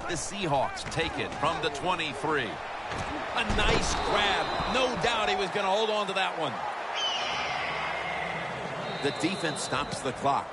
The Seahawks take it from the 23. A nice grab. No doubt he was going to hold on to that one. The defense stops the clock.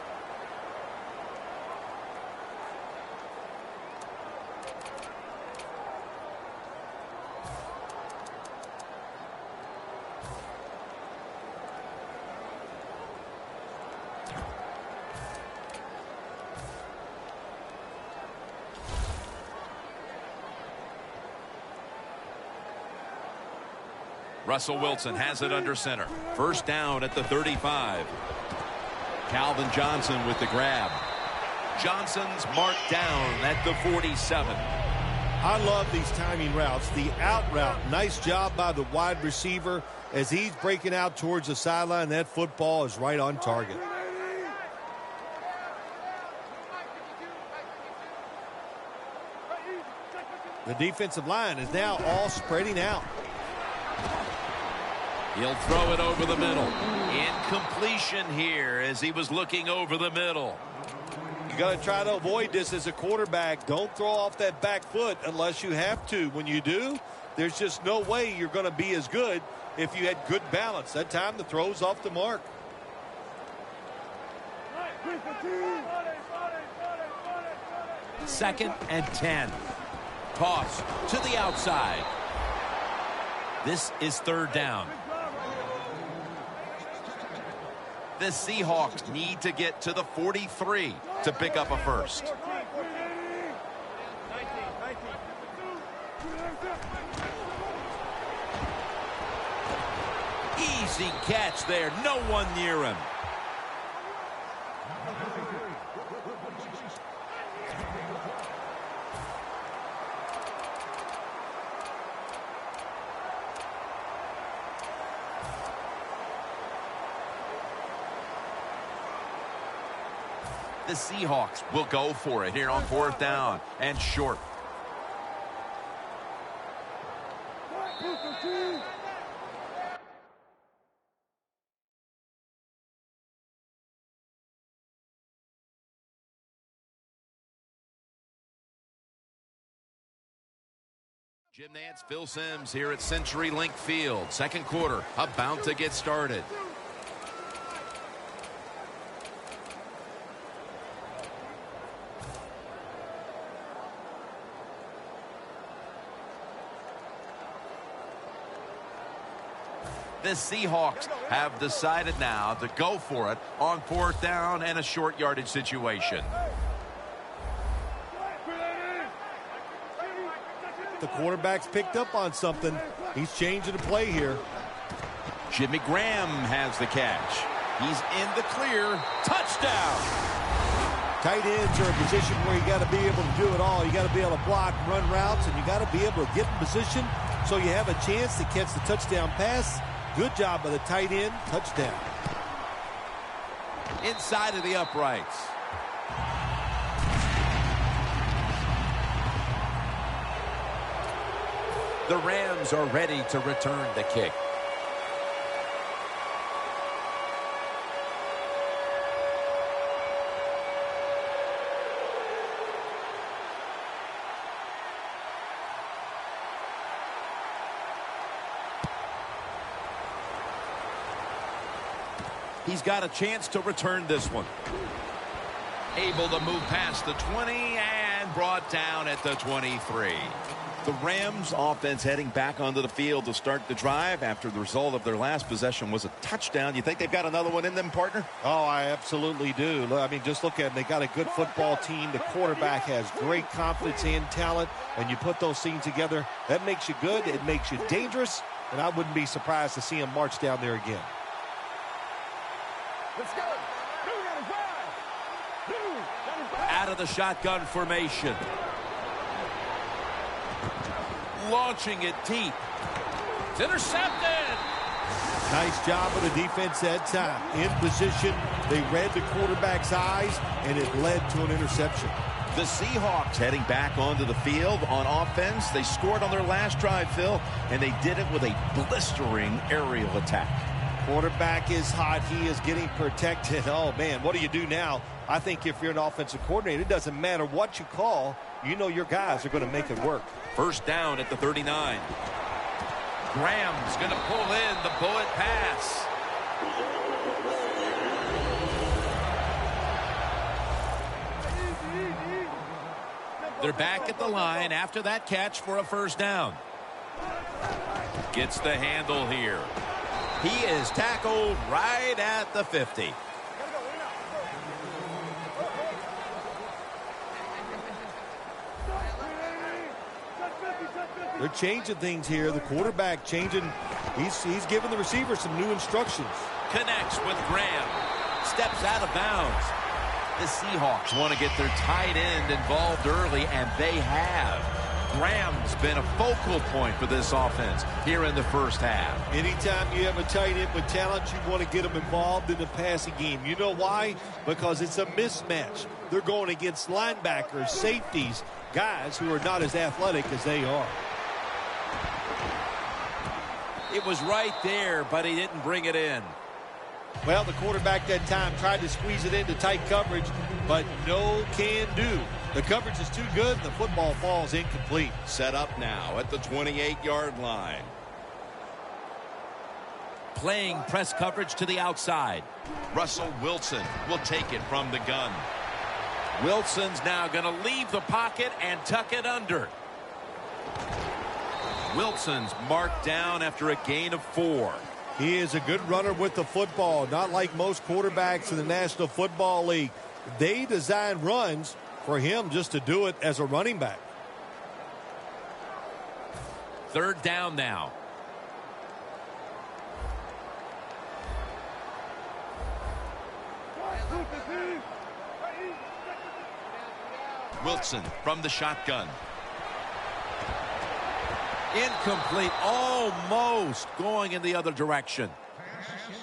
Russell Wilson has it under center. First down at the 35. Calvin Johnson with the grab. Johnson's marked down at the 47. I love these timing routes. The out route. Nice job by the wide receiver as he's breaking out towards the sideline. That football is right on target. The defensive line is now all spreading out. He'll throw it over the middle. Incompletion here as he was looking over the middle. You got to try to avoid this as a quarterback. Don't throw off that back foot unless you have to. When you do, there's just no way you're going to be as good if you had good balance. That time the throw's off the mark. Second and 10. Toss to the outside. This is third down. The Seahawks need to get to the 43 to pick up a first. Easy catch there. No one near him. The Seahawks will go for it here on fourth down and short. Jim Nantz, Phil Simms here at CenturyLink Field. Second quarter about to get started. The Seahawks have decided now to go for it on fourth down and a short yardage situation. The quarterback's picked up on something. He's changing the play here. Jimmy Graham has the catch. He's in the clear. Touchdown! Tight ends are a position where you got to be able to do it all. You got to be able to block, run routes, and you got to be able to get in position so you have a chance to catch the touchdown pass. Good job by the tight end. Touchdown. Inside of the uprights. The Rams are ready to return the kick. He's got a chance to return this one. Able to move past the 20 and brought down at the 23. The Rams offense heading back onto the field to start the drive after the result of their last possession was a touchdown. You think they've got another one in them, partner? Oh, I absolutely do. I mean, just look at them. They got a good football team. The quarterback has great confidence and talent, and you put those things together, that makes you good. It makes you dangerous, and I wouldn't be surprised to see him march down there again. Let's go. Out of the shotgun formation. Launching it deep. It's intercepted. Nice job of the defense that time. In position, they read the quarterback's eyes, and it led to an interception. The Seahawks heading back onto the field on offense. They scored on their last drive, Phil, and they did it with a blistering aerial attack. Quarterback is hot. He is getting protected. Oh, man, what do you do now? I think if you're an offensive coordinator, it doesn't matter what you call. You know your guys are going to make it work. First down at the 39. Graham's going to pull in the bullet pass. They're back at the line after that catch for a first down. Gets the handle here. He is tackled right at the 50. They're changing things here. The quarterback changing. He's giving the receiver some new instructions. Connects with Graham. Steps out of bounds. The Seahawks want to get their tight end involved early, and they have. Graham's been a focal point for this offense here in the first half. Anytime you have a tight end with talent, you want to get them involved in the passing game. You know why? Because it's a mismatch. They're going against linebackers, safeties, guys who are not as athletic as they are. It was right there, but he didn't bring it in. Well, the quarterback that time tried to squeeze it into tight coverage, but no can do. The coverage is too good, and the football falls incomplete. Set up now at the 28-yard line. Playing press coverage to the outside. Russell Wilson will take it from the gun. Wilson's now going to leave the pocket and tuck it under. Wilson's marked down after a gain of 4. He is a good runner with the football, not like most quarterbacks in the National Football League. They design runs for him just to do it as a running back. Third down now. Wilson from the shotgun. Incomplete, almost going in the other direction.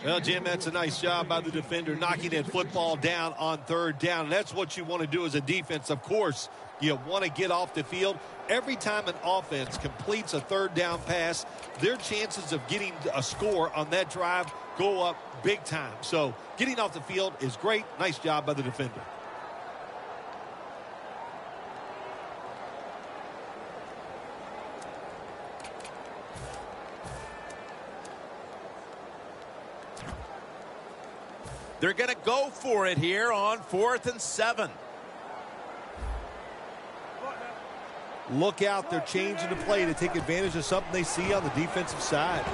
Well, Jim, that's a nice job by the defender knocking that football down on third down. And that's what you want to do as a defense. Of course, you want to get off the field. Every time an offense completes a third down pass, their chances of getting a score on that drive go up big time. So getting off the field is great. Nice job by the defender. They're going to go for it here on 4th and 7. Look out. They're changing the play to take advantage of something they see on the defensive side.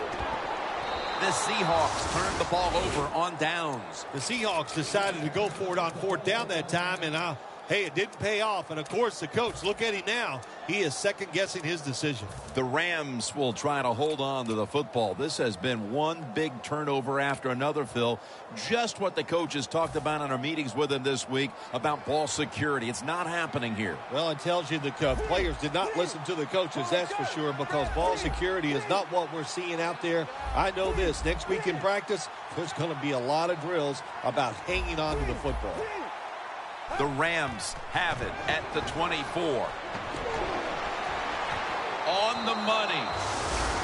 The Seahawks turned the ball over on downs. The Seahawks decided to go for it on 4th down that time, and hey, it didn't pay off. And, of course, the coach, look at him now. He is second-guessing his decision. The Rams will try to hold on to the football. This has been one big turnover after another, Phil. Just what the coaches talked about in our meetings with him this week about ball security. It's not happening here. Well, it tells you the players did not listen to the coaches, that's for sure, because ball security is not what we're seeing out there. I know this. Next week in practice, there's going to be a lot of drills about hanging on to the football. The Rams have it at the 24. On the money.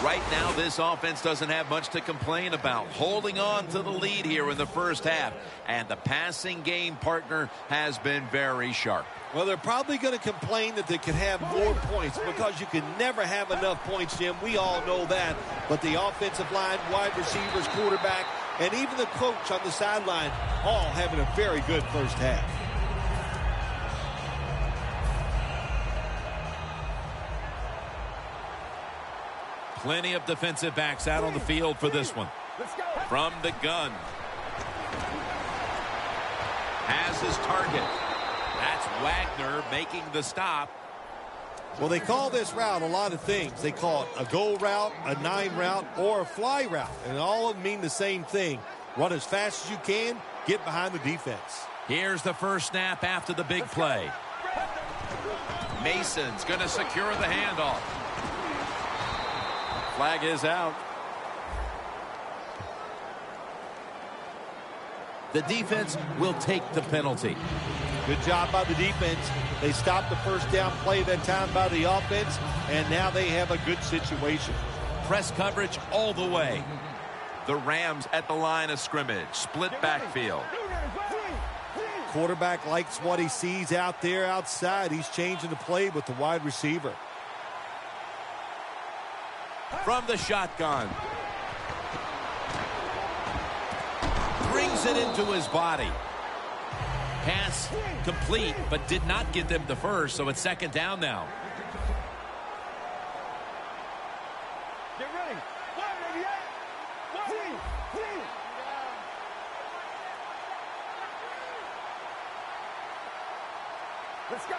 Right now, this offense doesn't have much to complain about. Holding on to the lead here in the first half. And the passing game partner has been very sharp. Well, they're probably going to complain that they can have more points because you can never have enough points, Jim. We all know that. But the offensive line, wide receivers, quarterback, and even the coach on the sideline all having a very good first half. Plenty of defensive backs out on the field for this one. From the gun. Has his target. That's Wagner making the stop. Well, they call this route a lot of things. They call it a go route, a 9 route, or a fly route. And all of them mean the same thing. Run as fast as you can, get behind the defense. Here's the first snap after the big play. Mason's going to secure the handoff. Flag is out. The defense will take the penalty. Good job by the defense. They stopped the first down play that time by the offense, and now they have a good situation. Press coverage all the way. The Rams at the line of scrimmage. Split backfield. Quarterback likes what he sees out there outside. He's changing the play with the wide receiver. From the shotgun. Brings it into his body. Pass complete, but did not get them to first, so it's second down now. Get ready. Let's go.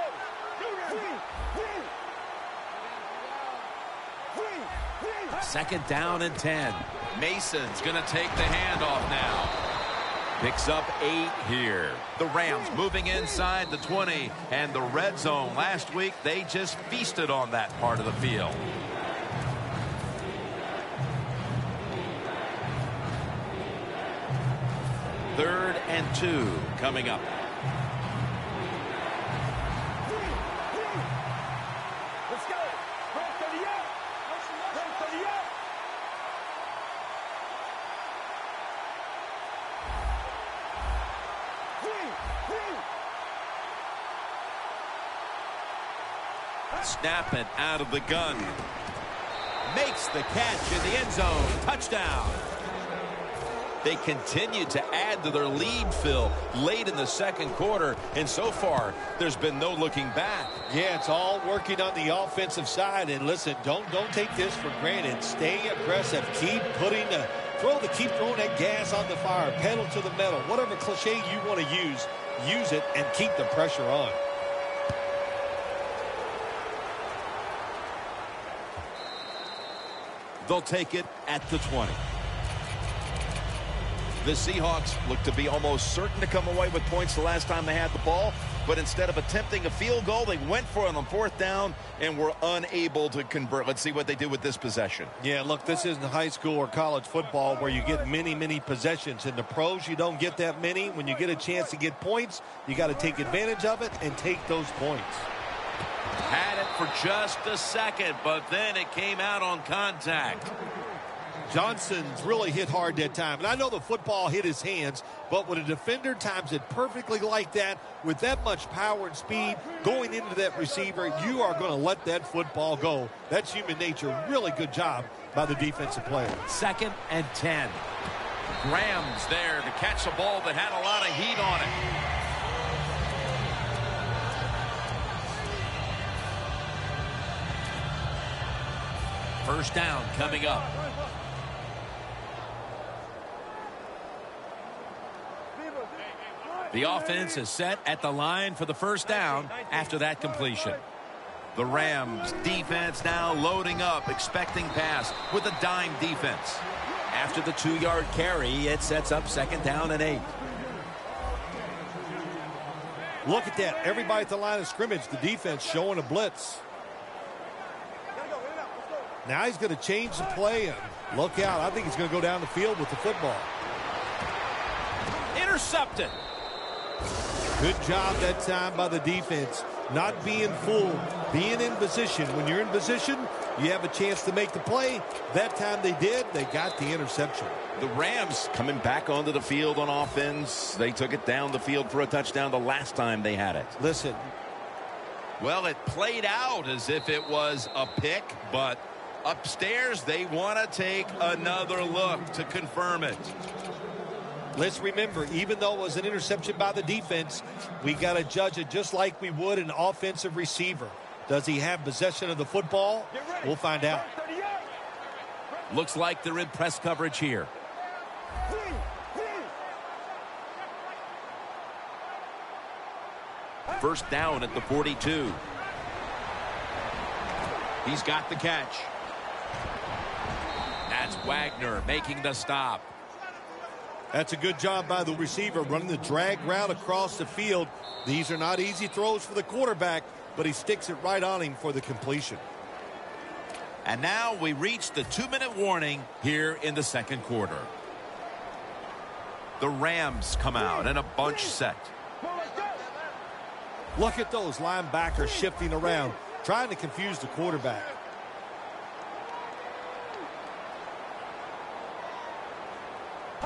Second down and 10. Mason's going to take the handoff now. Picks up 8 here. The Rams moving inside the 20 and the red zone. Last week, they just feasted on that part of the field. Third and 2 coming up. Let's go. Snap it out of the gun. Makes the catch in the end zone. Touchdown. They continue to add to their lead, Phil, late in the second quarter. And so far, there's been no looking back. Yeah, it's all working on the offensive side. And listen, don't take this for granted. Stay aggressive. Keep throwing that gas on the fire. Pedal to the metal. Whatever cliche you want to use it and keep the pressure on. They'll take it at the 20. The Seahawks look to be almost certain to come away with points the last time they had the ball, but instead of attempting a field goal, they went for it on fourth down and were unable to convert. Let's see what they do with this possession. Yeah, look, this isn't high school or college football where you get many possessions. In the pros, you don't get that many. When you get a chance to get points, you got to take advantage of it and take those points. Had it for just a second, but then it came out on contact. Johnson's really hit hard that time. And I know the football hit his hands, but when a defender times it perfectly like that, with that much power and speed going into that receiver, you are going to let that football go. That's human nature. Really good job by the defensive player. Second and 10. Graham's there to catch a ball that had a lot of heat on it. First down coming up. The offense is set at the line for the first down after that completion. The Rams defense now loading up, expecting pass with a dime defense. After the 2-yard carry, it sets up second down and 8. Look at that. Everybody at the line of scrimmage, the defense showing a blitz. Now he's going to change the play and look out. I think he's going to go down the field with the football. Intercepted. Good job that time by the defense. Not being fooled, being in position. When you're in position, you have a chance to make the play. That time they did. They got the interception. The Rams coming back onto the field on offense. They took it down the field for a touchdown the last time they had it. Listen. Well, it played out as if it was a pick, but upstairs they want to take another look to confirm it. Let's remember, even though it was an interception by the defense, we got to judge it just like we would an offensive receiver. Does he have possession of the football? We'll find out. Looks like they're in press coverage here. First down at the 42. He's got the catch. That's Wagner making the stop. That's a good job by the receiver running the drag route across the field. These are not easy throws for the quarterback, but he sticks it right on him for the completion. And now we reach the 2-minute warning here in the second quarter. The Rams come out in a bunch set. Look at those linebackers shifting around, trying to confuse the quarterback.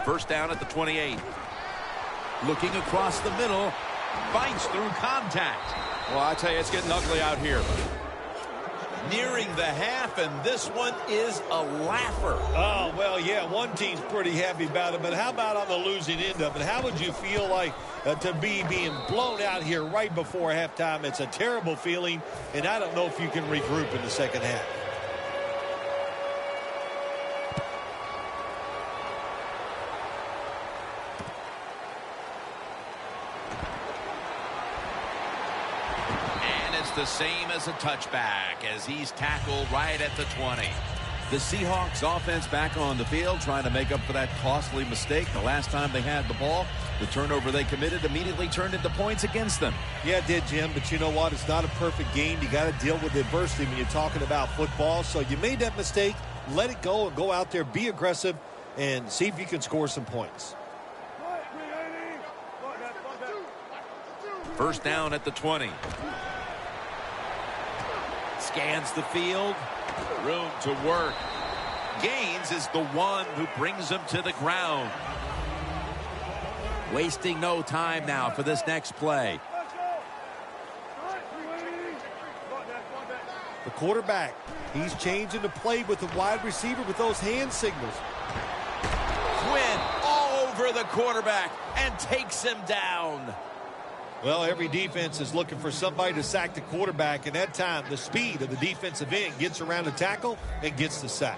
First down at the 28. Looking across the middle. Fights through contact. Well, I tell you, it's getting ugly out here. Nearing the half, and this one is a laugher. Oh, well, yeah, one team's pretty happy about it, but how about on the losing end of it? How would you feel like to be being blown out here right before halftime? It's a terrible feeling, and I don't know if you can regroup in the second half. The same as a touchback as he's tackled right at the 20. The Seahawks offense back on the field trying to make up for that costly mistake. The last time they had the ball, the turnover they committed immediately turned into points against them. Yeah, it did, Jim, but you know what? It's not a perfect game. You got to deal with adversity when you're talking about football. So you made that mistake, let it go, and go out there, be aggressive, and see if you can score some points. First down at the 20. Scans the field. Room to work. Gaines is the one who brings him to the ground. Wasting no time now for this next play. The quarterback, he's changing the play with the wide receiver with those hand signals. Quinn all over the quarterback and takes him down. Well, every defense is looking for somebody to sack the quarterback, and that time the speed of the defensive end gets around the tackle and gets the sack.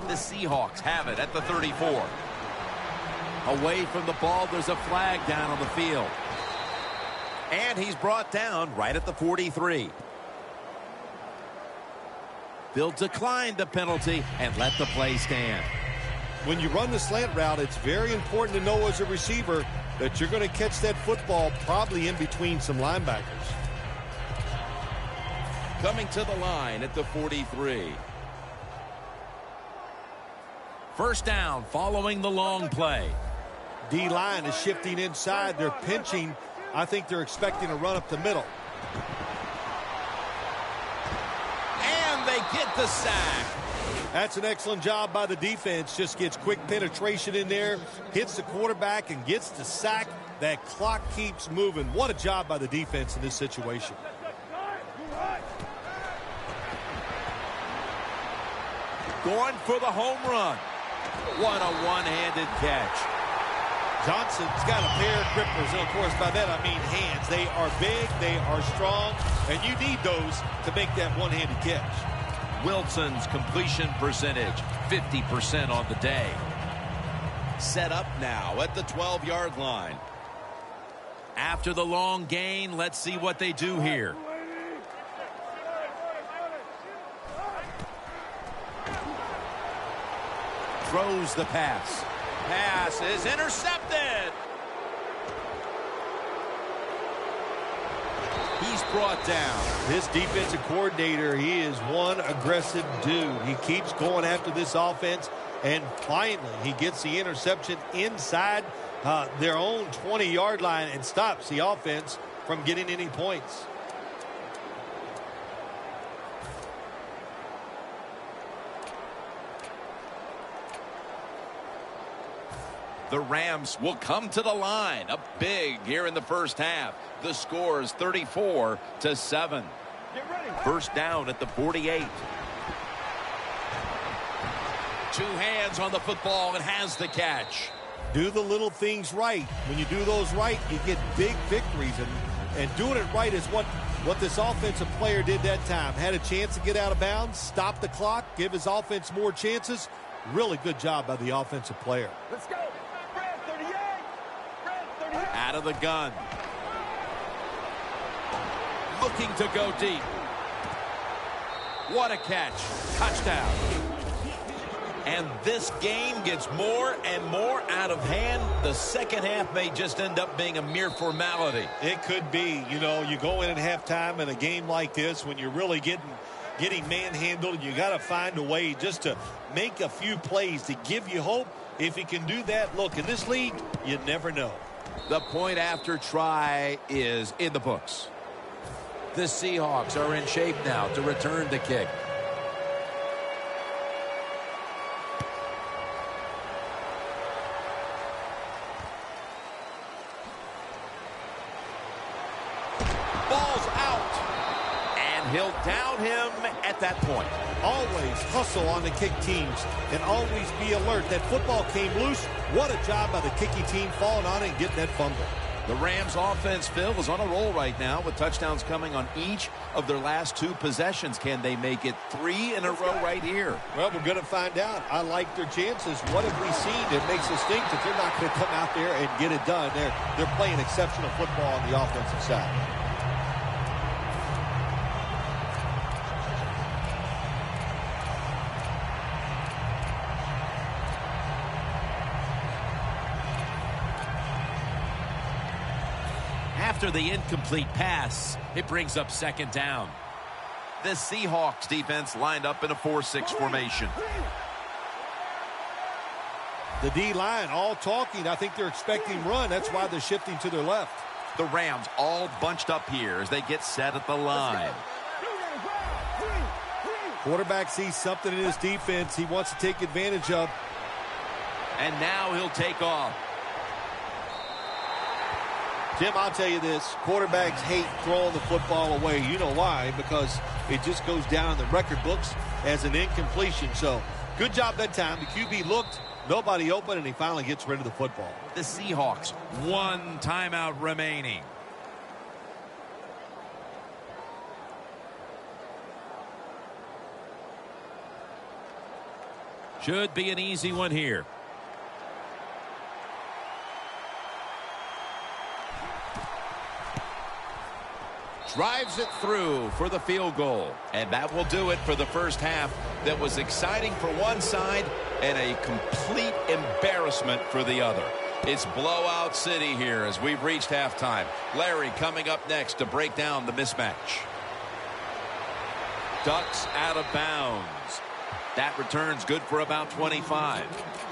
The Seahawks have it at the 34. Away from the ball, there's a flag down on the field. And he's brought down right at the 43. They'll decline the penalty and let the play stand. When you run the slant route, it's very important to know as a receiver that you're going to catch that football probably in between some linebackers. Coming to the line at the 43. First down following the long play. D-line is shifting inside. They're pinching. I think they're expecting a run up the middle. They get the sack. That's an excellent job by the defense. Just gets quick penetration in there, hits the quarterback, and gets the sack. That clock keeps moving. What a job by the defense in this situation. Going for the home run. What a one-handed catch. Johnson's got a pair of grippers, and of course by that I mean hands. They are big, they are strong, and you need those to make that one-handed catch. Wilson's completion percentage, 50% on the day. Set up now at the 12-yard line. After the long gain, let's see what they do here. Throws the pass. Pass is intercepted. He's brought down. This defensive coordinator, he is one aggressive dude. He keeps going after this offense, and finally he gets the interception inside their own 20-yard line and stops the offense from getting any points. The Rams will come to the line up big here in the first half. The score is 34-7. First down at the 48. Two hands on the football and has the catch. Do the little things right. When you do those right, you get big victories. And doing it right is what this offensive player did that time. Had a chance to get out of bounds, stop the clock, give his offense more chances. Really good job by the offensive player. Let's go. Brad 38. Brad 38. Out of the gun. Looking to go deep. What a catch. Touchdown. And this game gets more and more out of hand. The second half may just end up being a mere formality. It could be. You know, you go in at halftime in a game like this when you're really getting manhandled. You got to find a way just to make a few plays to give you hope. If you can do that, look, in this league, you never know. The point after try is in the books. The Seahawks are in shape now to return the kick. Ball's out. And he'll down him at that point. Always hustle on the kick teams and always be alert. That football came loose. What a job by the kicking team falling on it and getting that fumble. The Rams offense, Phil, is on a roll right now with touchdowns coming on each of their last 2 possessions. Can they make it 3 in a row right here? Well, we're going to find out. I like their chances. What have we seen that makes us think that they're not going to come out there and get it done? They're playing exceptional football on the offensive side. After the incomplete pass, it brings up 2nd down. The Seahawks defense lined up in a 4-6 formation. The D-line all talking. I think they're expecting run. That's why they're shifting to their left. The Rams all bunched up here as they get set at the line. Quarterback sees something in his defense he wants to take advantage of. And now he'll take off. Jim, I'll tell you this. Quarterbacks hate throwing the football away. You know why? Because it just goes down in the record books as an incompletion. So, good job that time. The QB looked, nobody open, and he finally gets rid of the football. The Seahawks, 1 timeout remaining. Should be an easy one here. Drives it through for the field goal. And that will do it for the first half. That was exciting for one side and a complete embarrassment for the other. It's blowout city here as we've reached halftime. Larry coming up next to break down the mismatch. Ducks out of bounds. That return's good for about 25.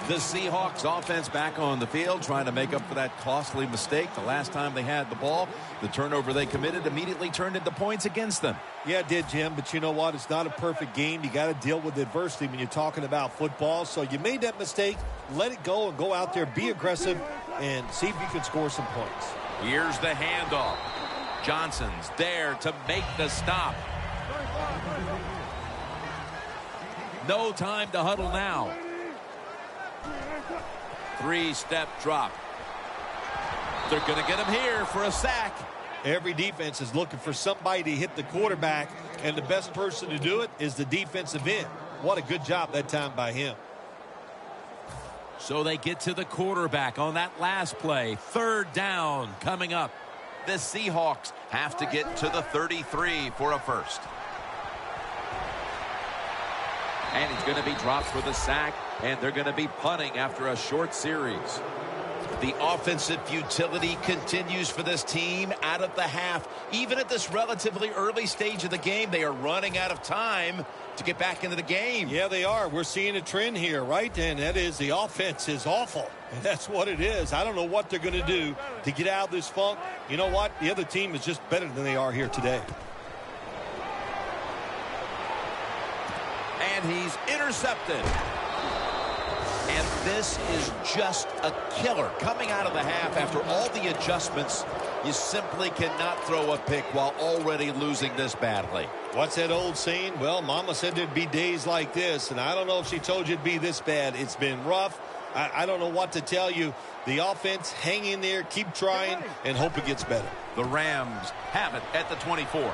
The Seahawks offense back on the field trying to make up for that costly mistake the last time they had the ball. The turnover they committed immediately turned into points against them. Yeah, it did, Jim, but you know what? It's not a perfect game. You got to deal with adversity when you're talking about football. So you made that mistake. Let it go and go out there, be aggressive, and see if you can score some points. Here's the handoff. Johnson's there to make the stop. No time to huddle now. 3-step drop. They're going to get him here for a sack. Every defense is looking for somebody to hit the quarterback, and the best person to do it is the defensive end. What a good job that time by him. So they get to the quarterback on that last play. 3rd down coming up. The Seahawks have to get to the 33 for a first. And he's going to be dropped for the sack, and they're going to be punting after a short series. The offensive futility continues for this team out of the half. Even at this relatively early stage of the game, they are running out of time to get back into the game. Yeah, they are. We're seeing a trend here, right? And that is the offense is awful. And that's what it is. I don't know what they're going to do to get out of this funk. You know what? The other team is just better than they are here today. And he's intercepted. And this is just a killer. Coming out of the half after all the adjustments, you simply cannot throw a pick while already losing this badly. What's that old saying? Well, Mama said there'd be days like this, and I don't know if she told you it'd be this bad. It's been rough. I don't know what to tell you. The offense, hang in there, keep trying, and hope it gets better. The Rams have it at the 24.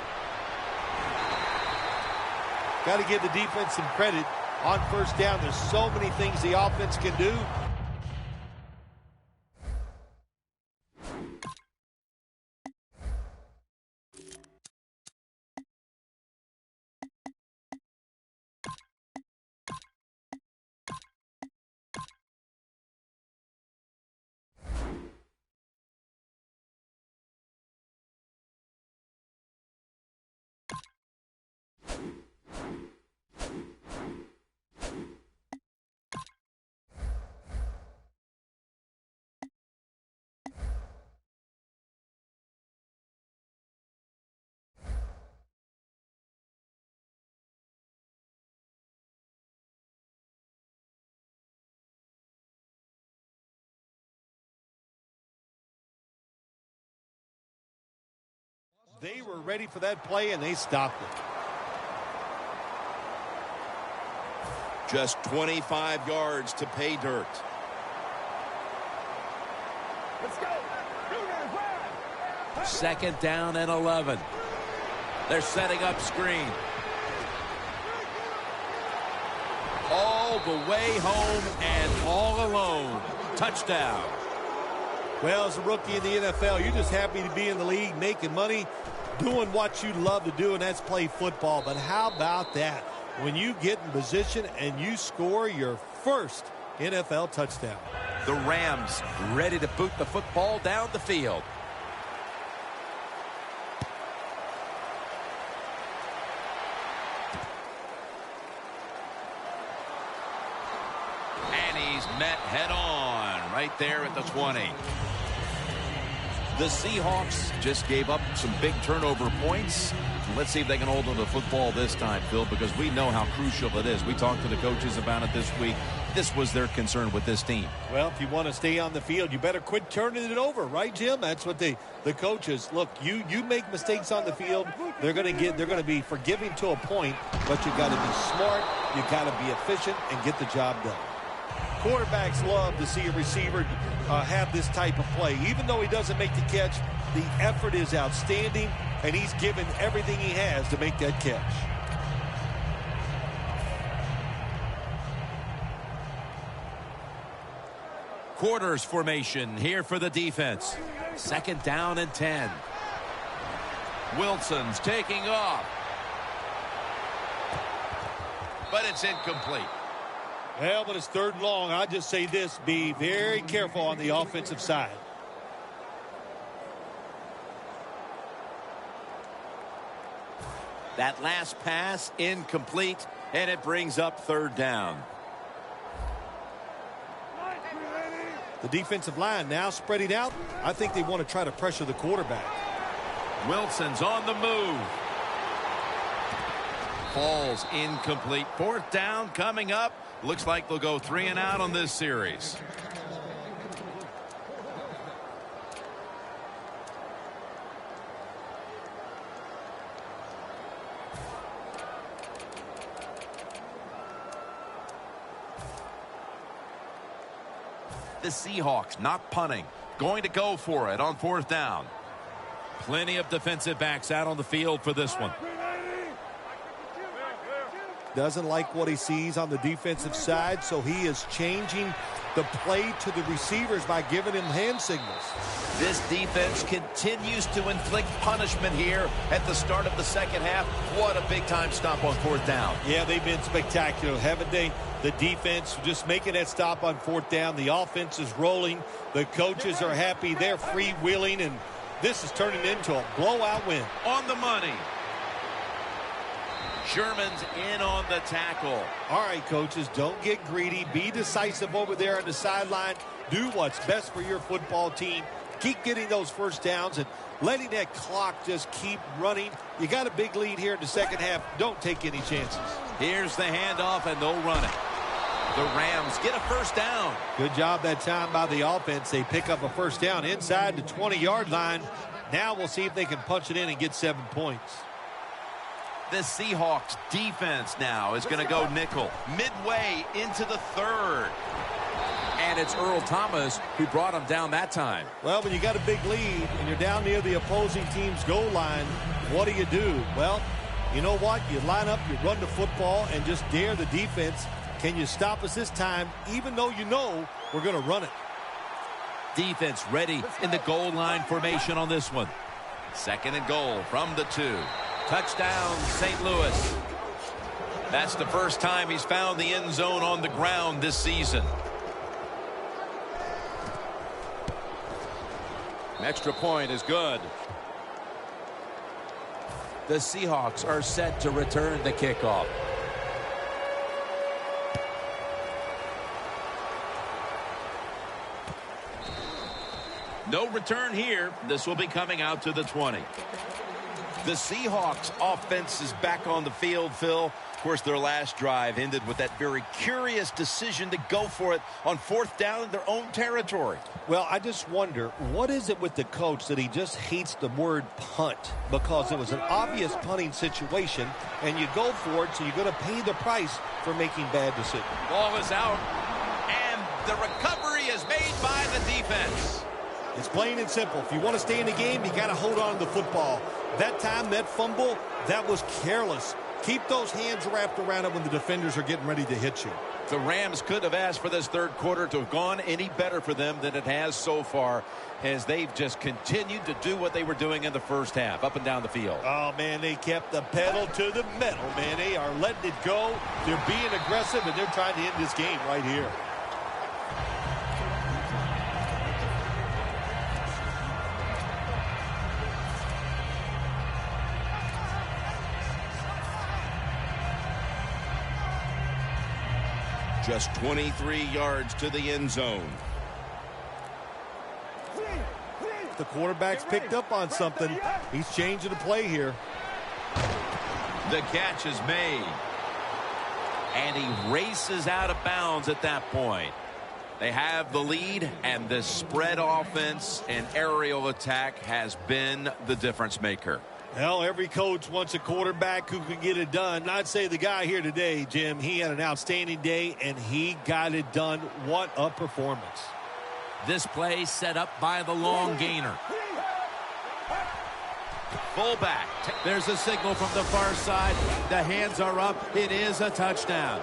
Got to give the defense some credit. On first down, there's so many things the offense can do. They were ready for that play, and they stopped it. Just 25 yards to pay dirt. Let's go. Second down and 11. They're setting up screen. All the way home and all alone. Touchdown. Well, as a rookie in the NFL, you're just happy to be in the league, making money, doing what you love to do, and that's play football. But how about that? When you get in position and you score your first NFL touchdown. The Rams ready to boot the football down the field. And he's met head on right there at the 20. The Seahawks just gave up some big turnover points. Let's see if they can hold on to the football this time, Phil, because we know how crucial it is. We talked to the coaches about it this week. This was their concern with this team. Well, if you want to stay on the field, you better quit turning it over, right, Jim? That's what the coaches look. You make mistakes on the field, they're going to be forgiving to a point, but you got to be smart, you got to be efficient, and get the job done. Quarterbacks love to see a receiver have this type of play. Even though he doesn't make the catch, the effort is outstanding, and he's given everything he has to make that catch. Quarters formation here for the defense. Second down and 10. Wilson's taking off. But it's incomplete. Well, but it's third and long. I just say this, be very careful on the offensive side. That last pass incomplete, and it brings up third down. The defensive line now spreading out. I think they want to try to pressure the quarterback. Wilson's on the move. Falls incomplete. Fourth down coming up. Looks like they'll go 3 and out on this series. The Seahawks not punting. Going to go for it on fourth down. Plenty of defensive backs out on the field for this one. Doesn't like what he sees on the defensive side, so he is changing the play to the receivers by giving him hand signals. This defense continues to inflict punishment here at the start of the second half. What a big-time stop on fourth down. Yeah, they've been spectacular, haven't they? The defense just making that stop on fourth down. The offense is rolling. The coaches are happy. They're freewheeling, and this is turning into a blowout win. On the money. Sherman's in on the tackle. All right, coaches, don't get greedy. Be decisive over there on the sideline. Do what's best for your football team. Keep getting those first downs and letting that clock just keep running. You got a big lead here in the second half. Don't take any chances. Here's the handoff, and they'll run it. The Rams get a first down. Good job that time by the offense. They pick up a first down inside the 20-yard line. Now we'll see if they can punch it in and get 7 points. The Seahawks defense now is going to go nickel midway into the third. And it's Earl Thomas who brought him down that time. Well, when you got a big lead and you're down near the opposing team's goal line, what do? Well, you know what? You line up, you run the football, and just dare the defense. Can you stop us this time, even though you know we're going to run it? Defense ready in the goal line formation on this one. Second and goal from the 2. Touchdown, St. Louis. That's the first time he's found the end zone on the ground this season. An extra point is good. The Seahawks are set to return the kickoff. No return here. This will be coming out to the 20. The Seahawks offense is back on the field, Phil. Of course, their last drive ended with that very curious decision to go for it on 4th down in their own territory. Well, I just wonder, what is it with the coach that he just hates the word punt? Because it was an obvious punting situation, and you go for it, so you're going to pay the price for making bad decisions. Ball is out, and the recovery is made by the defense. It's plain and simple. If you want to stay in the game, you got to hold on to the football. That time, that fumble, that was careless. Keep those hands wrapped around it when the defenders are getting ready to hit you. The Rams couldn't have asked for this third quarter to have gone any better for them than it has so far, as they've just continued to do what they were doing in the first half, up and down the field. Oh, man, they kept the pedal to the metal, man. They are letting it go. They're being aggressive, and they're trying to end this game right here. Just 23 yards to the end zone. The quarterback's picked up on something. He's changing the play here. The catch is made. And he races out of bounds at that point. They have the lead, and this spread offense and aerial attack has been the difference maker. Well, every coach wants a quarterback who can get it done. I'd say the guy here today, Jim, he had an outstanding day, and he got it done. What a performance. This play set up by the long gainer. Fullback. There's a signal from the far side. The hands are up. It is a touchdown.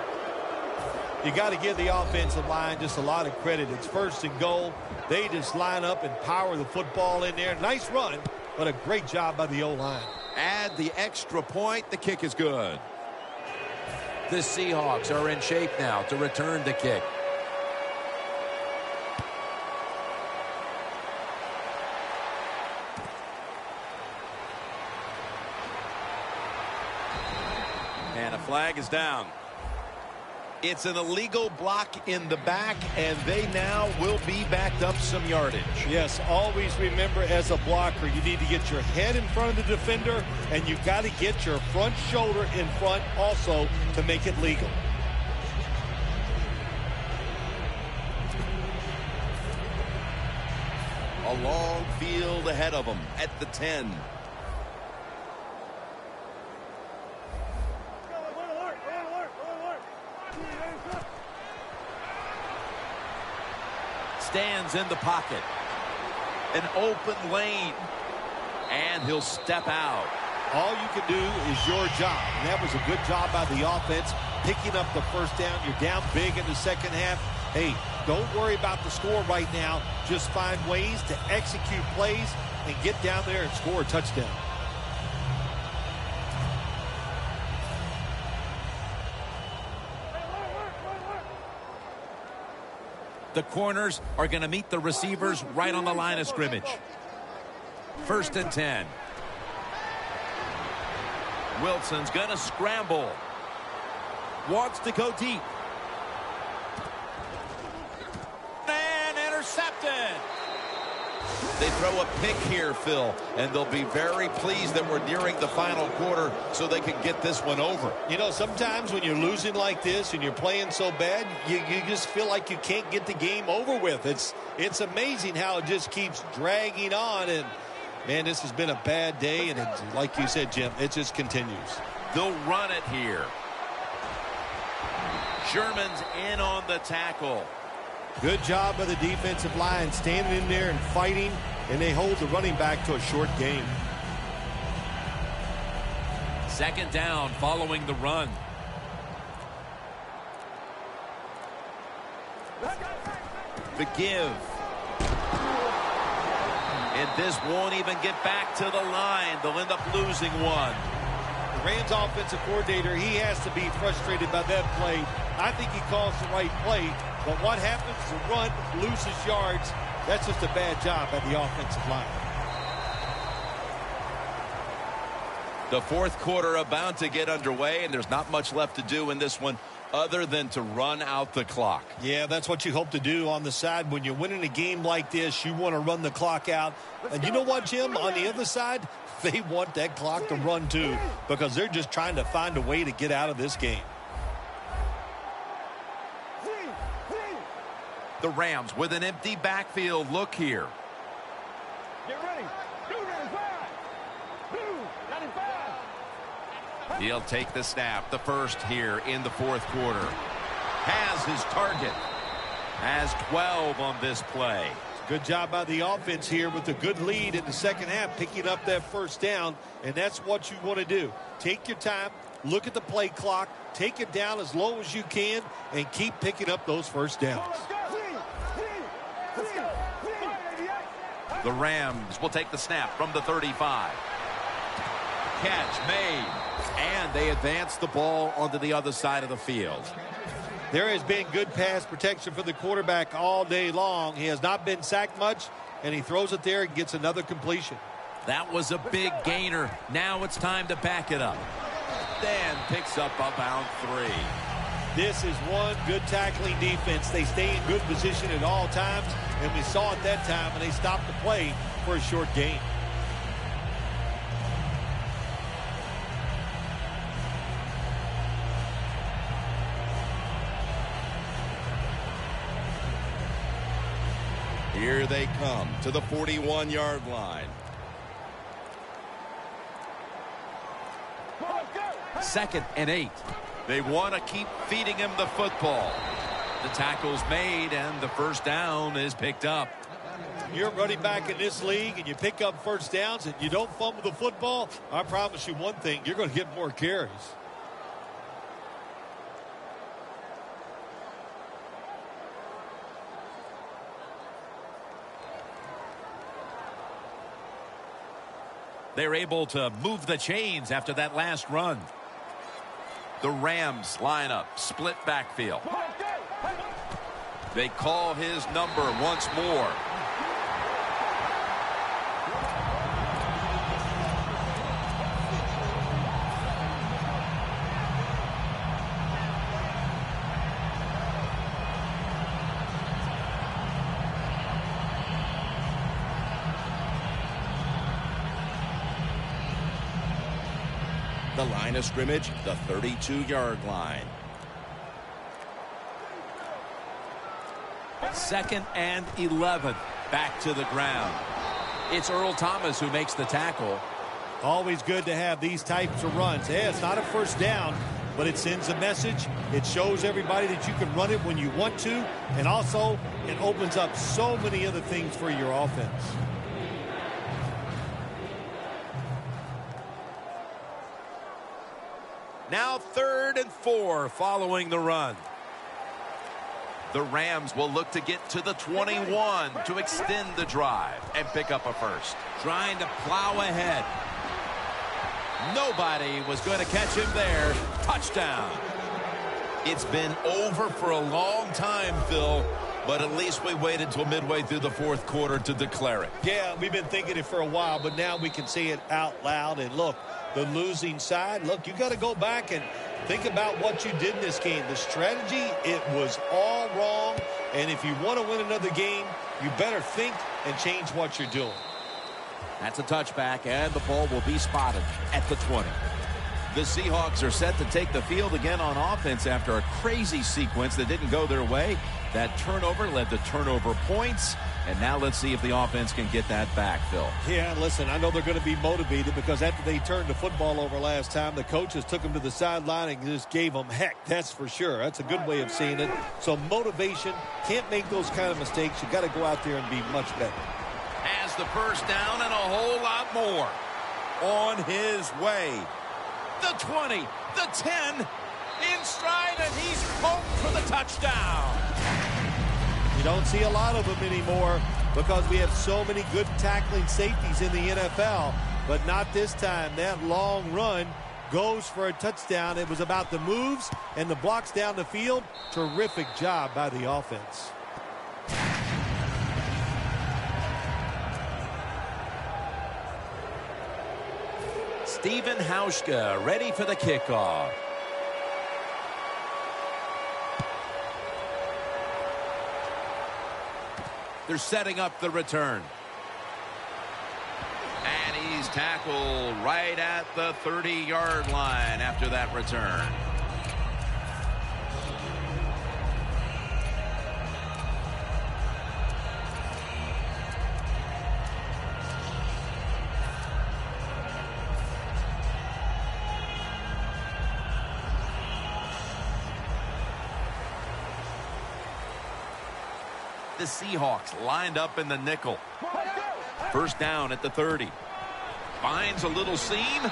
You got to give the offensive line just a lot of credit. It's 1st and goal. They just line up and power the football in there. Nice run, but a great job by the O-line. Add the extra point. The kick is good. The Seahawks are in shape now to return the kick. And a flag is down. It's an illegal block in the back, and they now will be backed up some yardage. Yes, always remember as a blocker, you need to get your head in front of the defender, and you've got to get your front shoulder in front also to make it legal. A long field ahead of them at the 10. Stands in the pocket. An open lane. And he'll step out. All you can do is your job. And that was a good job by the offense, picking up the first down. You're down big in the second half. Hey, don't worry about the score right now. Just find ways to execute plays and get down there and score a touchdown. The corners are going to meet the receivers right on the line of scrimmage. 1st and 10. Wilson's going to scramble. Wants to go deep. And intercepted. They throw a pick here, Phil, and they'll be very pleased that we're nearing the final quarter so they can get this one over. You know, sometimes when you're losing like this and you're playing so bad, you just feel like you can't get the game over with. It's amazing how it just keeps dragging on, and man, this has been a bad day, and like you said, Jim, it just continues. They'll run it here. Sherman's in on the tackle. Good job by the defensive line, standing in there and fighting, and they hold the running back to a short gain. 2nd down following the run. The give. And this won't even get back to the line. They'll end up losing one. The Rams offensive coordinator, he has to be frustrated by that play. I think he calls the right play, but what happens is the run loses yards. That's just a bad job by the offensive line. The 4th quarter about to get underway, and there's not much left to do in this one other than to run out the clock. Yeah, that's what you hope to do on the side. When you're winning a game like this, you want to run the clock out. And you know what, Jim? On the other side, They want that clock to run too, because they're just trying to find a way to get out of this game. The Rams with an empty backfield look here. Get ready. 295. He'll take the snap, the first here in the fourth quarter. Has his target. Has 12 on this play. Good job by the offense here with a good lead in the second half, picking up that first down, and that's what you want to do. Take your time, look at the play clock, take it down as low as you can, and keep picking up those first downs. The Rams will take the snap from the 35. Catch made. And they advance the ball onto the other side of the field. There has been good pass protection for the quarterback all day long. He has not been sacked much, and he throws it there and gets another completion. That was a big gainer. Now it's time to back it up. Then picks up about 3. This is one good tackling defense. They stay in good position at all times, and we saw it that time when they stopped the play for a short gain. Here they come to the 41-yard line. 2nd and 8. They want to keep feeding him the football. The tackle's made, and the first down is picked up. You're running back in this league, and you pick up first downs, and you don't fumble the football. I promise you one thing, you're going to get more carries. They're able to move the chains after that last run. The Rams line up, split backfield. They call his number once more. The line of scrimmage, the 32-yard line. 2nd and 11. Back to the ground. It's Earl Thomas who makes the tackle. Always good to have these types of runs. Yeah, it's not a first down, but it sends a message. It shows everybody that you can run it when you want to, and also it opens up so many other things for your offense. Now 3rd and 4 following the run. The Rams will look to get to the 21 to extend the drive and pick up a first. Trying to plow ahead. Nobody was going to catch him there. Touchdown. It's been over for a long time, Phil, but at least we waited until midway through the fourth quarter to declare it. Yeah, we've been thinking it for a while, but now we can say it out loud. And look, the losing side, look, you got to go back and think about what you did in this game. The strategy, it was all wrong. And if you want to win another game, you better think and change what you're doing. That's a touchback, and the ball will be spotted at the 20. The Seahawks are set to take the field again on offense after a crazy sequence that didn't go their way. That turnover led to turnover points. And now let's see if the offense can get that back, Phil. Yeah, listen, I know they're going to be motivated because after they turned the football over last time, the coaches took them to the sideline and just gave them heck, that's for sure. That's a good way of seeing it. So motivation, can't make those kind of mistakes. You got to go out there and be much better. Has the first down and a whole lot more on his way. The 20, the 10, in stride, and he's home for the touchdown. You don't see a lot of them anymore because we have so many good tackling safeties in the NFL, but not this time. That long run goes for a touchdown. It was about the moves and the blocks down the field. Terrific job by the offense. Steven Hauschka ready for the kickoff. They're setting up the return. And he's tackled right at the 30-yard line after that return. The Seahawks lined up in the nickel. First down at the 30. Finds a little seam.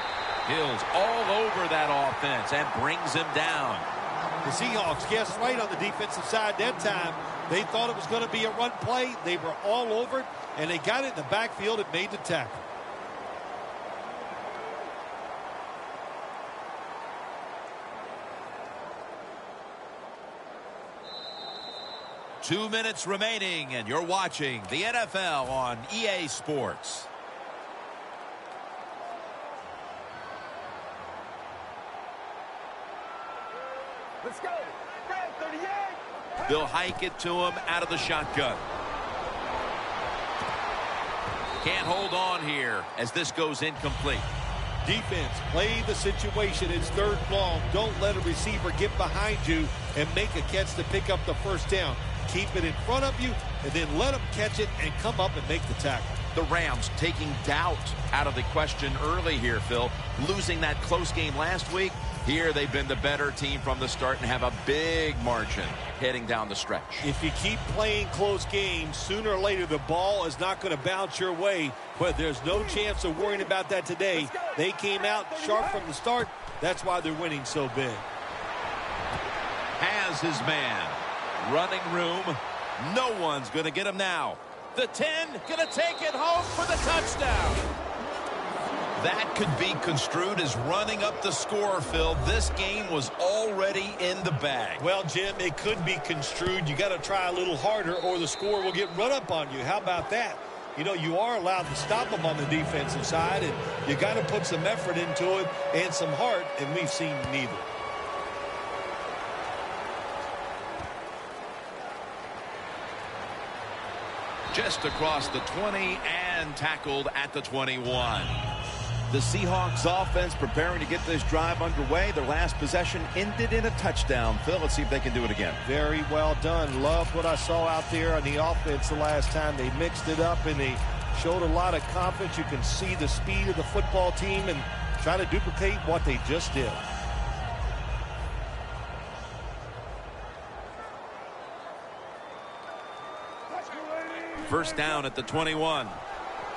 Hill's all over that offense and brings him down. The Seahawks guessed right on the defensive side that time. They thought it was going to be a run play. They were all over it, and they got it in the backfield and made the tackle. Two minutes remaining, and you're watching the NFL on EA Sports. Let's go. Red 38. They'll hike it to him out of the shotgun. Can't hold on here as this goes incomplete. Defense, play the situation. It's third and long. Don't let a receiver get behind you and make a catch to pick up the first down. Keep it in front of you, and then let them catch it and come up and make the tackle. The Rams taking doubt out of the question early here, Phil. Losing that close game last week. Here they've been the better team from the start and have a big margin heading down the stretch. If you keep playing close games, sooner or later the ball is not going to bounce your way. But there's no chance of worrying about that today. They came out sharp from the start. That's why they're winning so big. Has his man. Running room. No one's going to get him now. The 10 going to take it home for the touchdown. That could be construed as running up the score, Phil. This game was already in the bag. Well, Jim, it could be construed. You got to try a little harder or the score will get run up on you. How about that? You know, you are allowed to stop them on the defensive side, and you got to put some effort into it and some heart, and we've seen neither. Just across the 20 and tackled at the 21. The Seahawks offense preparing to get this drive underway. Their last possession ended in a touchdown. Phil, let's see if they can do it again. Very well done. Loved what I saw out there on the offense the last time. They mixed it up and they showed a lot of confidence. You can see the speed of the football team and try to duplicate what they just did. First down at the 21.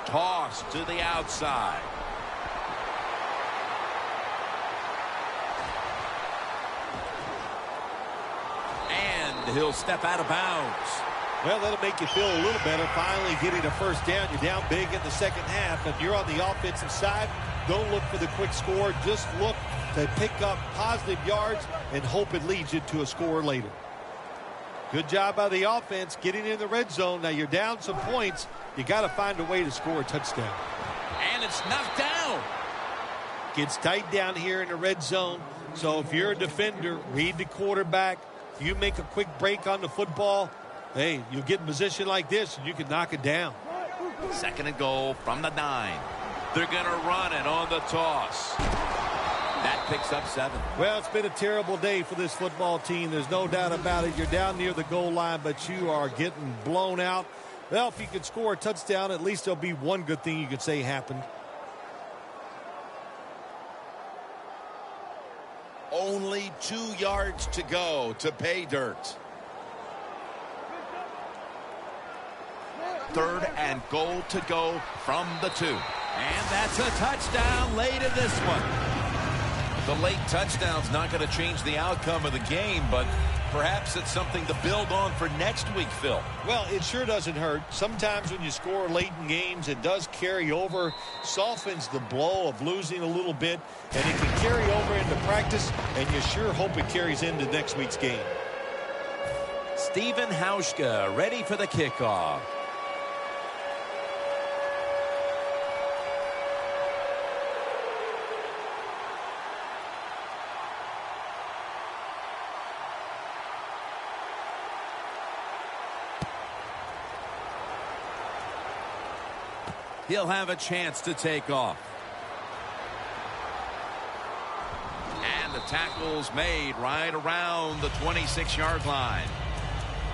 Toss to the outside. And he'll step out of bounds. Well, that'll make you feel a little better. Finally getting a first down. You're down big in the second half. If you're on the offensive side, don't look for the quick score. Just look to pick up positive yards and hope it leads you to a score later. Good job by the offense getting in the red zone. Now you're down some points. You got to find a way to score a touchdown. And it's knocked down. Gets tight down here in the red zone. So if you're a defender, read the quarterback. You make a quick break on the football. Hey, you'll get in position like this and you can knock it down. Second and goal from the 9. They're going to run it on the toss. That picks up 7. Well, it's been a terrible day for this football team. There's no doubt about it. You're down near the goal line, but you are getting blown out. Well, if you could score a touchdown, at least there'll be one good thing you could say happened. Only 2 yards to go to pay dirt. Third and goal to go from the 2. And that's a touchdown late in this one. The late touchdown's not going to change the outcome of the game, but perhaps it's something to build on for next week, Phil. Well, it sure doesn't hurt. Sometimes when you score late in games, it does carry over, softens the blow of losing a little bit, and it can carry over into practice, and you sure hope it carries into next week's game. Stephen Hauschka ready for the kickoff. He'll have a chance to take off. And the tackle's made right around the 26-yard line.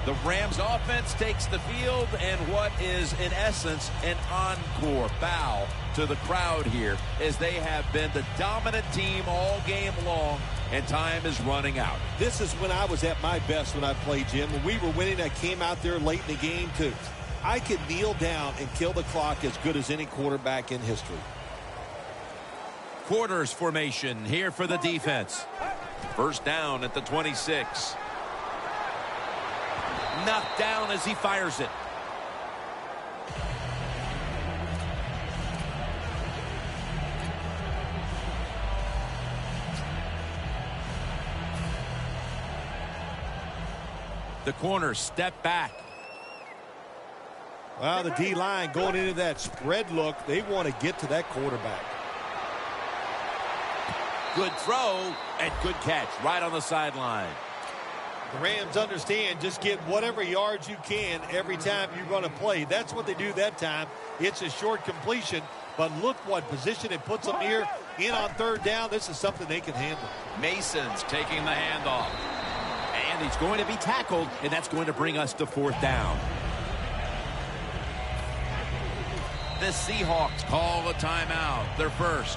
The Rams offense takes the field, and what is, in essence, an encore bow to the crowd here, as they have been the dominant team all game long, and time is running out. This is when I was at my best when I played, Jim. When we were winning, I came out there late in the game, too. I could kneel down and kill the clock as good as any quarterback in history. Quarters formation here for the defense. First down at the 26. Knocked down as he fires it. The corners step back. Well, the D-line going into that spread look, they want to get to that quarterback. Good throw and good catch right on the sideline. The Rams understand, just get whatever yards you can every time you're going to play. That's what they do that time. It's a short completion, but look what position it puts them here. In on third down, this is something they can handle. Mason's taking the handoff. And he's going to be tackled, and that's going to bring us to fourth down. The Seahawks call a timeout, their first.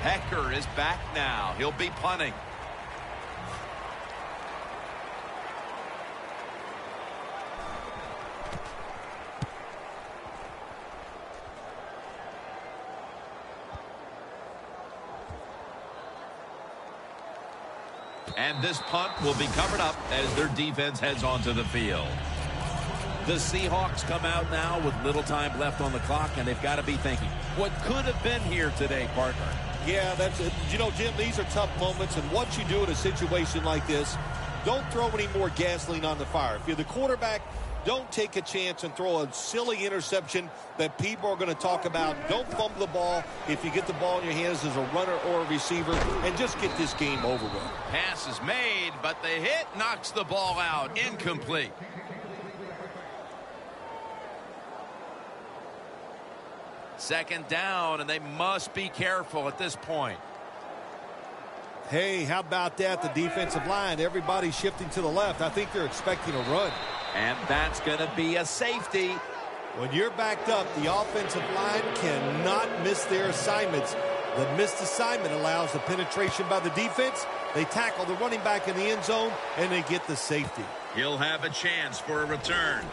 Hecker is back now. He'll be punting. And this punt will be covered up as their defense heads onto the field. The Seahawks come out now with little time left on the clock, and they've got to be thinking, what could have been here today, partner? Yeah, that's it. You know, Jim, these are tough moments, and what you do in a situation like this, don't throw any more gasoline on the fire. If you're the quarterback, don't take a chance and throw a silly interception that people are going to talk about. Don't fumble the ball if you get the ball in your hands as a runner or a receiver, and just get this game over with. Pass is made, but the hit knocks the ball out. Incomplete. Second down, and they must be careful at this point. Hey, how about that? The defensive line, everybody shifting to the left. I think they're expecting a run. And that's going to be a safety. When you're backed up, the offensive line cannot miss their assignments. The missed assignment allows the penetration by the defense. They tackle the running back in the end zone, and they get the safety. He'll have a chance for a return.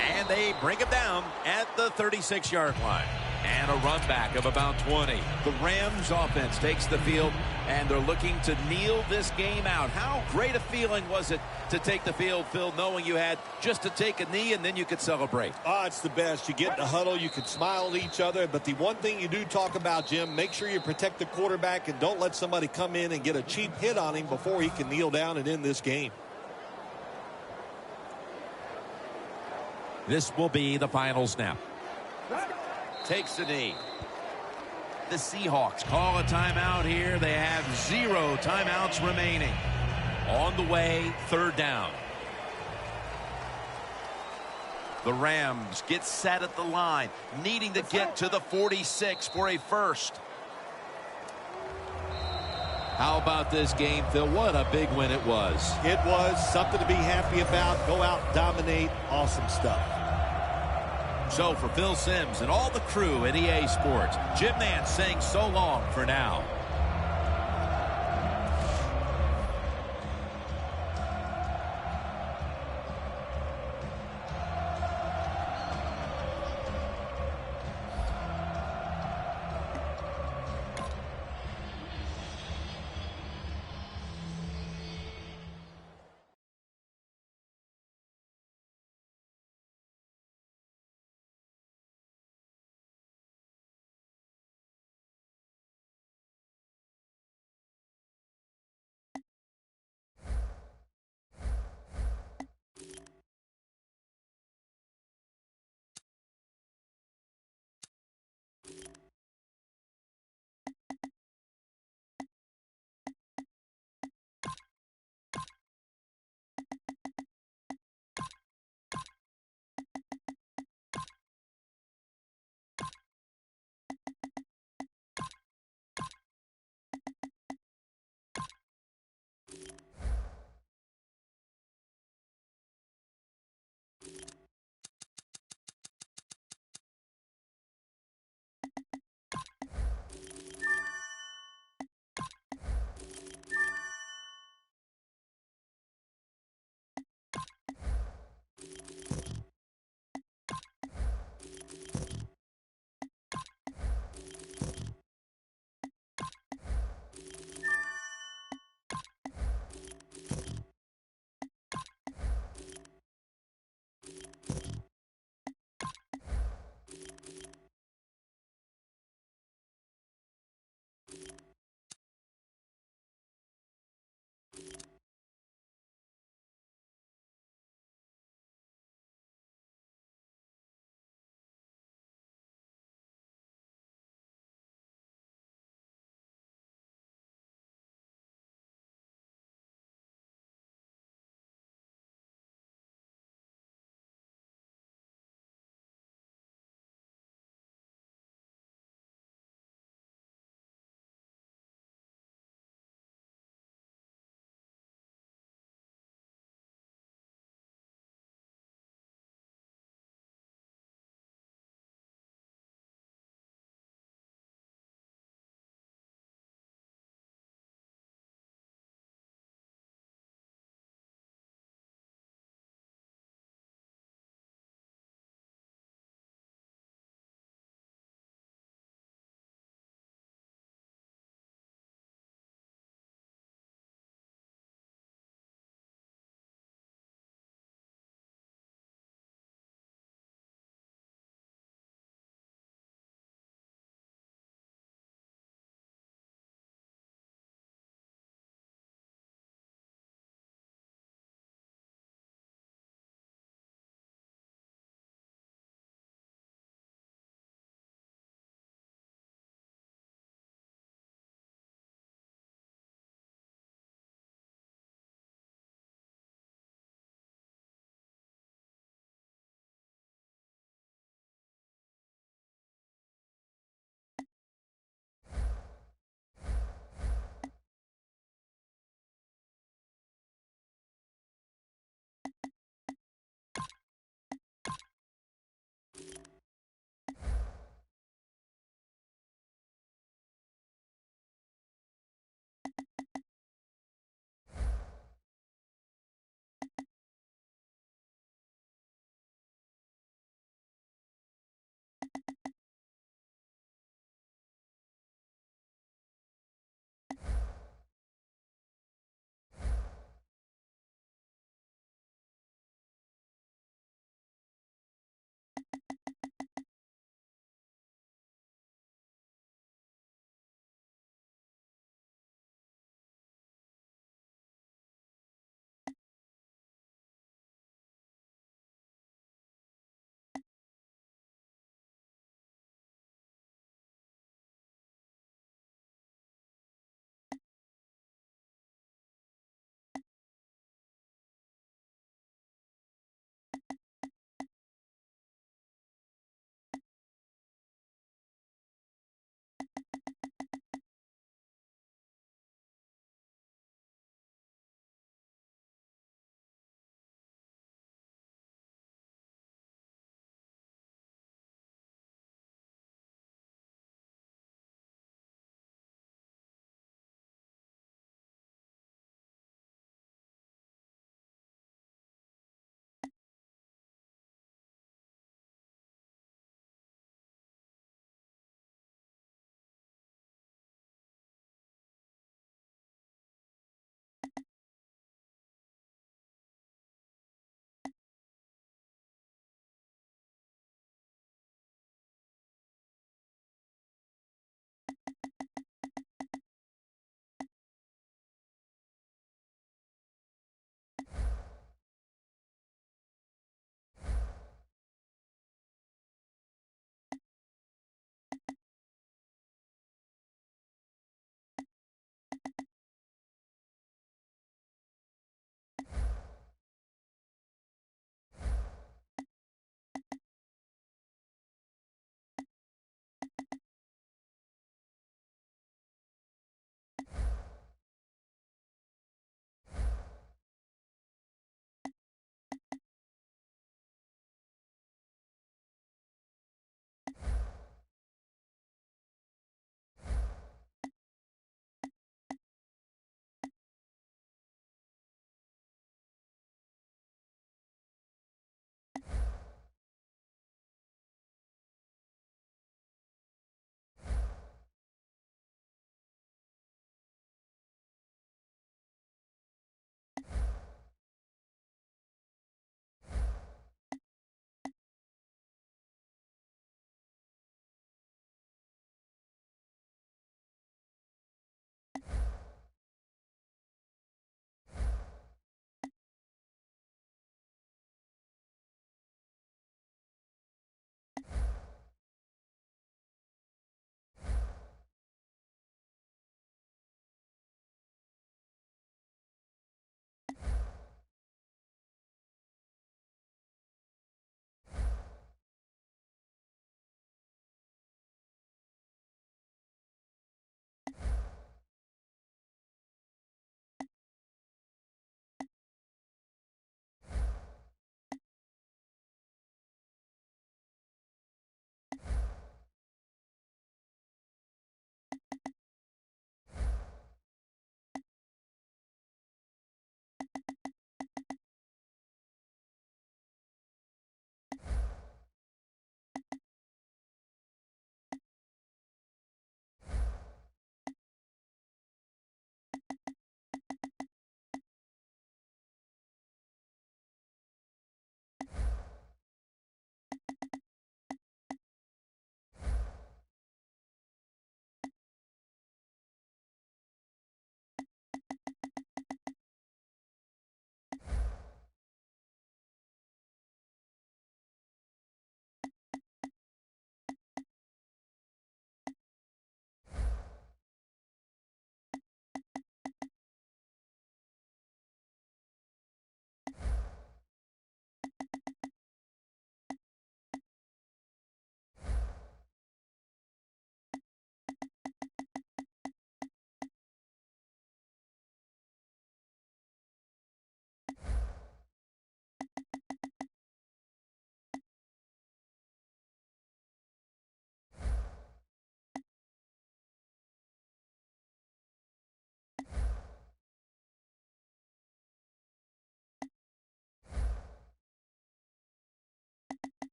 And they bring him down at the 36-yard line. And a run back of about 20. The Rams offense takes the field, and they're looking to kneel this game out. How great a feeling was it to take the field, Phil, knowing you had just to take a knee and then you could celebrate? Oh, it's the best. You get in the huddle, you can smile at each other, but the one thing you do talk about, Jim, make sure you protect the quarterback and don't let somebody come in and get a cheap hit on him before he can kneel down and end this game. This will be the final snap. Takes the knee. The Seahawks call a timeout here. They have 0 timeouts remaining. On the way, third down. The Rams get set at the line, needing to get to the 46 for a first. How about this game, Phil? What a big win it was. It was something to be happy about. Go out, dominate. Awesome stuff. So for Phil Simms and all the crew at EA Sports, Jim Nance saying so long for now.